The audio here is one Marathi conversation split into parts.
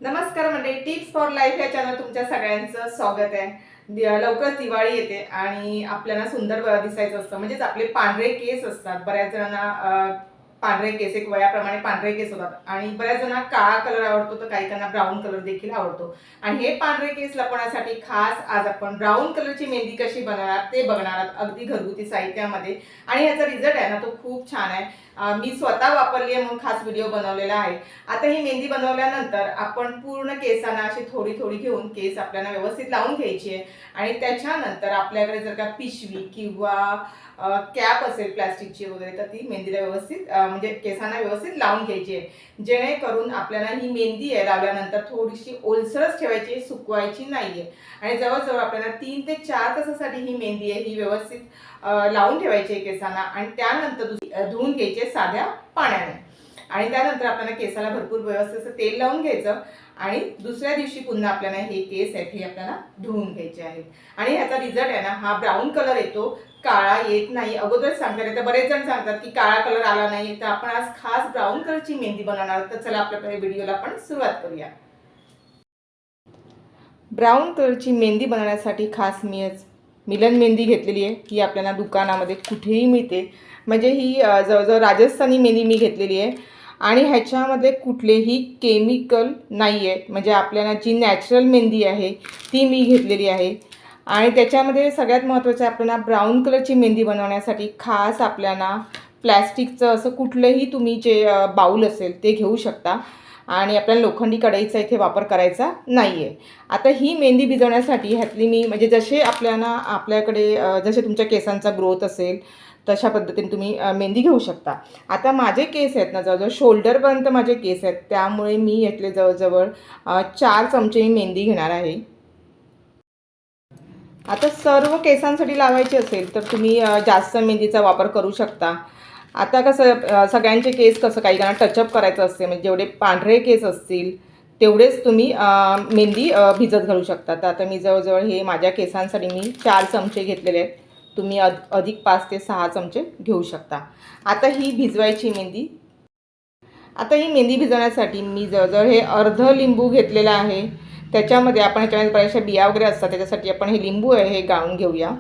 नमस्कार मंडळी, टिप्स फॉर लाईफ या चॅनल तुमच्या सगळ्यांचं स्वागत आहे. लवकर दिवाळी येते आणि आपल्याला सुंदर दिसायचं असतं. म्हणजेच आपले पांढरे केस असतात. बऱ्याच जणांना पांढरे केस एक वयाप्रमाणे पांढरे केस होतात आणि बऱ्याच जणांना काळा कलर आवडतो, तर काही जणांना ब्राऊन कलर देखील आवडतो. आणि हे पांढरे केस लपवण्यासाठी खास आज आपण ब्राऊन कलरची मेहंदी कशी बनवणार ते बघणार आहोत, अगदी घरगुती साहित्यामध्ये. आणि याचा रिझल्ट आहे ना, तो खूप छान आहे. मी स्वतः वापरली आहे म्हणून खास व्हिडिओ बनवलेला आहे. आता ही मेहंदी बनवल्यानंतर आपण पूर्ण केसांना अशी थोडी थोडी घेऊन केस आपल्याला व्यवस्थित लावून घ्यायची आहे. आणि त्याच्यानंतर आपल्याकडे जर का पिशवी किंवा कॅप असेल प्लास्टिकची वगैरे, तर ती मेहंदीला व्यवस्थित म्हणजे केसांना व्यवस्थित लावून घ्यायची आहे, जेणेकरून आपल्याला ही मेहंदी आहे लावल्यानंतर थोडीशी ओलसरच ठेवायची, सुकवायची नाहीये. आणि जवळजवळ आपल्याला 3 ते 4 तासासाठी ही मेहंदी आहे ही व्यवस्थित लावून ठेवायची आहे केसांना. आणि त्यानंतर धुवून घ्यायचे साध्या पाण्याने. आणि त्यानंतर आपल्याला केसाला भरपूर व्यवस्थित तेल लावून घ्यायचं आणि दुसऱ्या दिवशी पुन्हा आपल्याला हे केस आहेत हे आपल्याला धुवून घ्यायचे आहेत. आणि ह्याचा रिझल्ट आहे ना, हा ब्राऊन कलर येतो, काळा येत नाही. अगोदर सांगतात, तर बरेच जण सांगतात की काळा कलर आला नाही, तर आपण आज खास ब्राऊन कलरची मेहंदी बनवणार. तर चला आपल्या व्हिडिओला आपण सुरुवात करूया. ब्राऊन कलरची मेहंदी बनवण्यासाठी खास मी मिलन मेहंदी घेतलेली आहे. ही आपल्याला दुकानामध्ये कुठेही मिळते. म्हणजे ही जवळजवळ राजस्थानी मेहंदी मी घेतलेली आहे. आणि ह्याच्यामध्ये कुठलेही केमिकल नाही आहे. म्हणजे आपल्याला जी नॅचरल मेहंदी आहे ती मी घेतलेली आहे. आणि त्याच्यामध्ये सगळ्यात महत्त्वाचं आपल्याला ब्राऊन कलरची मेहंदी बनवण्यासाठी खास आपल्याला प्लॅस्टिकचं असं कुठलंही तुम्ही जे बाऊल असेल ते घेऊ शकता. आणि आपल्याला लोखंडी कढईचा इथे वापर करायचा नाही आहे. आता ही मेहंदी भिजवण्यासाठी ह्यातली मी म्हणजे जसे आपल्याकडे जसे तुमच्या केसांचा ग्रोथ असेल तशा पद्धतीने तुम्ही मेहंदी घेऊ शकता. आता माझे केस आहेत ना, जवळजवळ शोल्डरपर्यंत माझे केस आहेत, त्यामुळे मी यातले जवळजवळ 4 चमचे मेहंदी घेणार आहे. आता सर्व केसांसाठी लावायची असेल तर तुम्ही जास्त मेहंदीचा वापर करू शकता. आता कसं सगळ्यांचे केस कसं काही जणांना टचअप करायचं असते, म्हणजे जेवढे पांढरे केस असतील तेवढेच तुम्ही मेहंदी भिजत घालू शकता. तर आता मी जवळजवळ हे माझ्या केसांसाठी मी 4 चमचे घेतलेले आहेत. तुम्ही अधिक 5 ते 6 चमचे घेऊ शकता. आता ही भिजवायची मेहंदी. आता ही मेहंदी भिजवण्यासाठी मी जवळजवळ हे अर्ध लिंबू घेतलेला आहे. त्याच्यामध्ये आपण ह्याच्यामध्ये बऱ्याचशा बिया वगैरे असतात, त्याच्यासाठी आपण हे लिंबू आहे हे गाळून घेऊया.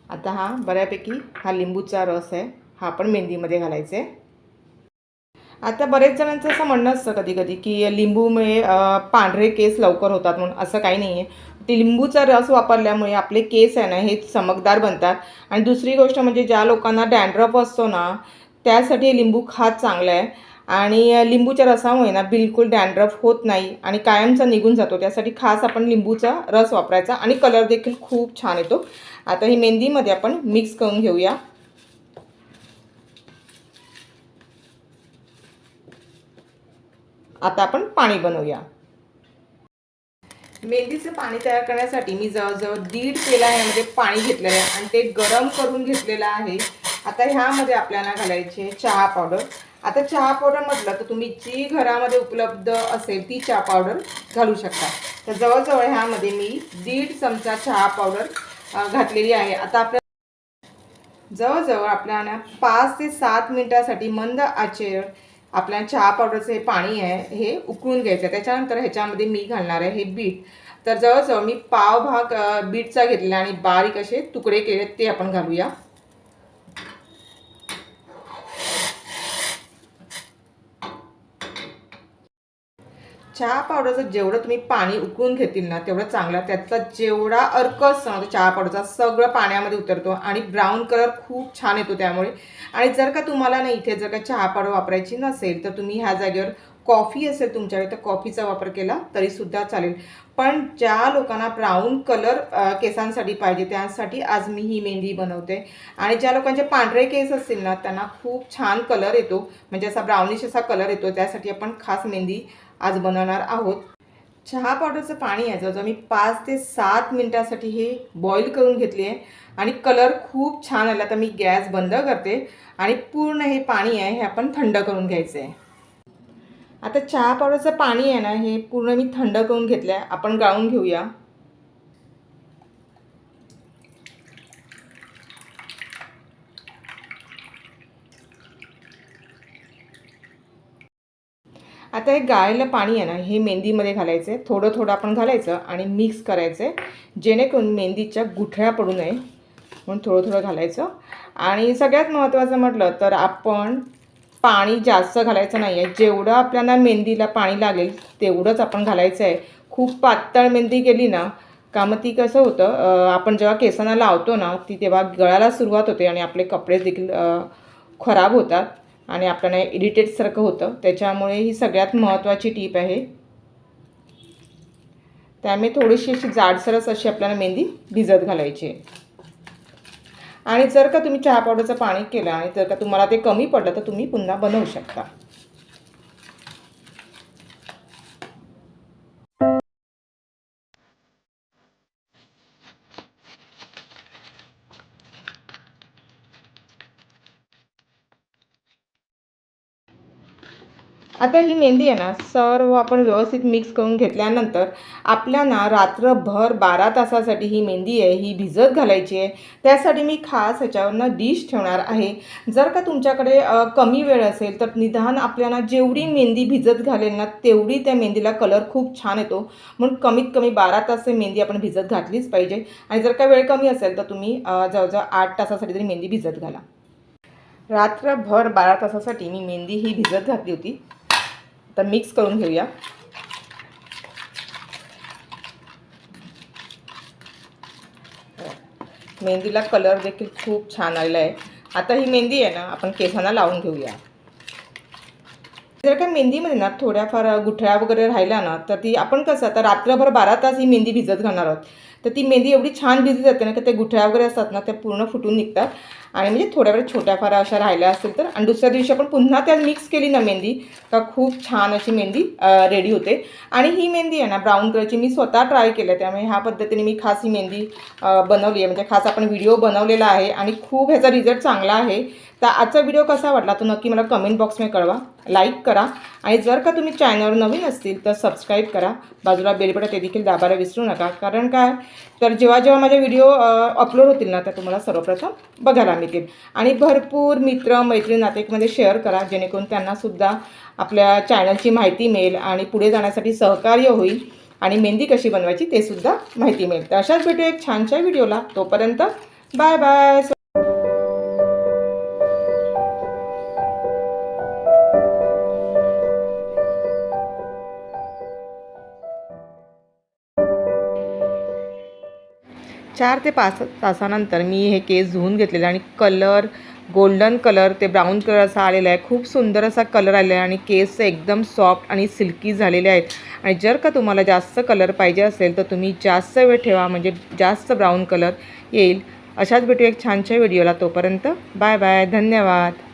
आता बऱ्यापैकी लिंबूचा रस आहे, हा पण मेहंदीमध्ये घालायचा आहे. आता बरेच जणांचं असं म्हणणं असतं कधी कधी की लिंबूमुळे पांढरे केस लवकर होतात, म्हणून असं काही नाही आहे. ते लिंबूचा रस वापरल्यामुळे आपले केस आहे ना हे चमकदार बनतात. आणि दुसरी गोष्ट म्हणजे ज्या लोकांना डॅन्ड्रफ असतो ना, त्यासाठी लिंबू खास चांगला आहे. आणि लिंबूच्या रसामुळे ना बिलकुल डॅन्ड्रफ होत नाही आणि कायमचा निघून जातो. त्यासाठी खास आपण लिंबूचा रस वापरायचा आणि कलर देखील खूप छान येतो. आता ही मेहंदीमध्ये आपण मिक्स करून घेऊया. आता आपण पाणी बनवूया. मेहंदीचं पाणी तयार करण्यासाठी मी जवळजवळ 1.5 पेला यामध्ये पाणी घेतलेलं आहे आणि ते गरम करून घेतलेलं आहे. आता ह्यामध्ये आपल्याला घालायची आहे चहा पावडर. आता चहा पावडर म्हटलं तर तुम्ही जी घरामध्ये उपलब्ध असेल ती चहा पावडर घालू शकता. तर जवळजवळ ह्यामध्ये मी 1.5 चमचा चहा पावडर घातलेली आहे. आता जवळजवळ आपल्याला 5 ते 7 मिनिटासाठी मंद आचेवर आपल्या चहा पावडरचं हे पाणी आहे हे उकळून घ्यायचं. त्याच्यानंतर ह्याच्यामध्ये मी घालणार आहे हे बीट. तर जवळजवळ मी पाव भाग बीटचा घेतलेला आणि बारीक असे तुकडे केले ते आपण घालूया. चहा पावडरचं जेवढं तुम्ही पाणी उकळून घेतील ना तेवढं चांगलं. त्यातला जेवढा अर्क असतो ना चहा पावडरचा सगळं पाण्यामध्ये उतरतो आणि ब्राऊन कलर खूप छान येतो त्यामुळे. आणि जर का तुम्हाला ना इथे जर का चहा पावडर वापरायची नसेल तर तुम्ही ह्या जागेवर कॉफी असेल तुमच्याकडे तर कॉफीचा वापर केला तरीसुद्धा चालेल. पण ज्या लोकांना ब्राऊन कलर केसांसाठी पाहिजे त्यासाठी आज मी ही मेहंदी बनवते. आणि ज्या लोकांचे पांढरे केस असतील ना त्यांना खूप छान कलर येतो, म्हणजे असा ब्राउनिश असा कलर येतो. त्यासाठी आपण खास मेहंदी आज बनवणार आहोत. चहा पावडरचं पाणी आहे जवळजवळ मी 5 ते 7 मिनिटासाठी हे बॉईल करून घेतली आहे आणि कलर खूप छान आला. तर मी गॅस बंद करते आणि पूर्ण हे पाणी आहे हे आपण थंड करून घ्यायचं आहे. आता चहा पावडरचं पाणी आहे ना, हे पूर्ण मी थंड करून घेतलं आहे. आपण गाळून घेऊया. आता हे गाळलेलं पाणी आहे ना, हे मेहंदीमध्ये घालायचं आहे. थोडं थोडं आपण घालायचं आणि मिक्स करायचं आहे, जेणेकरून मेहंदीच्या गुठळ्या पडू नये म्हणून थोडं थोडं घालायचं. आणि सगळ्यात महत्त्वाचं म्हटलं तर आपण पाणी जास्त घालायचं नाही आहे. जेवढं आपल्याला मेहंदीला पाणी लागेल तेवढंच आपण घालायचं आहे. खूप पातळ मेहंदी केली ना का मग ती कसं होतं, आपण जेव्हा केसांना लावतो ना ती तेव्हा गळायला सुरुवात होते आणि आपले कपडे देखील खराब होतात आणि आपल्याला इरिटेटसारखं होतं. त्याच्यामुळे ही सगळ्यात महत्त्वाची टीप आहे. त्यामुळे थोडीशी अशी जाडसरच अशी आपल्याला मेहंदी भिजत घालायची आहे. आणि जर का तुम्ही चहा पावडरचं पाणी केलं आणि जर का तुम्हाला ते कमी पडलं तर तुम्ही पुन्हा बनवू शकता. आता ही मेहंदी आहे ना सर्व आपण व्यवस्थित मिक्स करून घेतल्यानंतर आपल्याला रात्रभर 12 तासासाठी ही मेहंदी आहे ही भिजत घालायची आहे. त्यासाठी मी खास ह्याच्यावरनं डिश ठेवणार आहे. जर का तुमच्याकडे कमी वेळ असेल तर निदान आपल्याला जेवढी मेहंदी भिजत घालेल ना तेवढी त्या मेहंदीला कलर खूप छान येतो. म्हणून कमीत कमी 12 तास मेहंदी आपण भिजत घातलीच पाहिजे. आणि जर का वेळ कमी असेल तर तुम्ही जवळजवळ 8 तासासाठी तरी मेहंदी भिजत घाला. रात्रभर 12 तासासाठी मी मेहंदी ही भिजत घातली होती. आता मिक्स करून घेऊया. मेहंदीला कलर देखील खूप छान आलेला आहे. आता ही मेहंदी आहे ना आपण केसांना लावून घेऊया. जर का मेहंदीमध्ये ना थोड्याफार गुठळ्या वगैरे राहिल्या ना तर ती आपण कसं आता रात्रभर 12 तास ही मेहंदी भिजत घालणार आहोत. तर ती मेहंदी एवढी छान भिजली जाते ना की त्या गुठळ्या वगैरे असतात ना त्या पूर्ण फुटून निघतात. आणि म्हणजे थोड्या वेळ छोट्याफार अशा राहिल्या असतील तर आणि दुसऱ्या दिवशी आपण पुन्हा त्यात मिक्स केली ना मेहंदी तर खूप छान अशी मेहंदी रेडी होते. आणि ही मेहंदी आहे ना ब्राऊन कलरची मी स्वतः ट्राय केलं. त्यामुळे ह्या पद्धतीने मी खास ही मेहंदी बनवली आहे. म्हणजे खास आपण व्हिडिओ बनवलेला आहे आणि खूप ह्याचा रिझल्ट चांगला आहे. तर आजचा व्हिडिओ कसा वाटला तो नक्की मला कमेंट बॉक्समध्ये कळवा. लाईक करा आणि जर का तुम्ही चॅनलवर नवीन असतील तर सबस्क्राईब करा. बाजूला बेल बटन ते देखील दाबायला विसरू नका. कारण काय तर जेव्हा जेव्हा माझे व्हिडिओ अपलोड होतील ना तर तुम्हाला सर्वप्रथम बघायला मिळतील. आणि भरपूर मित्र मैत्रीण नातेवाईकांमध्ये शेअर करा जेणेकरून त्यांनासुद्धा आपल्या चॅनलची माहिती मिळेल आणि पुढे जाण्यासाठी सहकार्य होईल आणि मेहंदी कशी बनवायची ते सुद्धा माहिती मिळेल. तर अशाच भेटू एक छानशा व्हिडिओला. तोपर्यंत बाय बाय. 4 ते 5 तासानंतर मी हे केस धुवून घेतलेले आणि कलर गोल्डन कलर ते ब्राऊन कलर असा आलेला आहे. खूप सुंदर असा कलर आलेला आहे आणि केस एकदम सॉफ्ट आणि सिल्की झालेले आहेत. आणि जर का तुम्हाला जास्त कलर पाहिजे असेल तर तुम्ही जास्त वेळ ठेवा म्हणजे जास्त ब्राऊन कलर येईल. अशाच भेटू एक छानशा व्हिडिओला. तोपर्यंत बाय बाय. धन्यवाद.